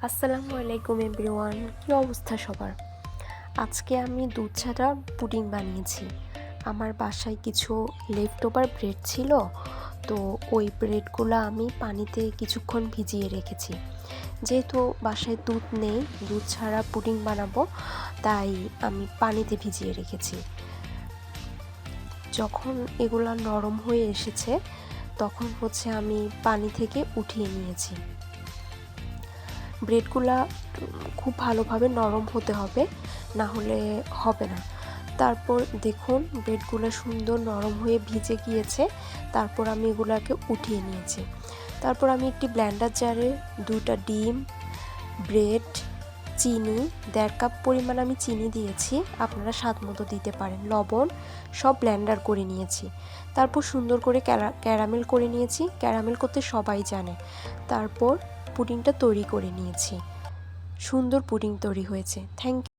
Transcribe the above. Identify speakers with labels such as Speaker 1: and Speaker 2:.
Speaker 1: আসসালামু আলাইকুম এভরিওয়ান, কী অবস্থা সবার? আজকে আমি দুধ ছাড়া পুডিং বানিয়েছি। আমার বাসায় কিছু লেফট ওভার ব্রেড ছিল, তো ওই ব্রেডগুলো আমি পানিতে কিছুক্ষণ ভিজিয়ে রেখেছি। যেহেতু বাসায় দুধ নেই, দুধ ছাড়া পুডিং বানাবো, তাই আমি পানিতে ভিজিয়ে রেখেছি। যখন এগুলা নরম হয়ে এসেছে তখন আমি পানি থেকে উঠিয়ে নিয়েছি। ব্রেডগুলা খুব ভালোভাবে নরম হতে হবে, না হলে হবে না। তারপর দেখুন ব্রেডগুলো সুন্দর নরম হয়ে ভিজে গিয়েছে। তারপর আমি এগুলাকে উঠিয়ে নিয়েছি। তারপর আমি একটি ব্লেন্ডার জারে 2টা ডিম, ব্রেড, চিনি, 1.5 কাপ পরিমাণ আমি চিনি দিয়েছি, আপনারা স্বাদ মতো দিতে পারেন, লবণ, সব ব্লেন্ডার করে নিয়েছি। তারপর সুন্দর করে ক্যারামেল করে নিয়েছি। ক্যারামেল করতে সবাই জানে। তারপর পুডিংটা তৈরি করে নিয়েছি। সুন্দর পুডিং তৈরি হয়েছে। Thank you.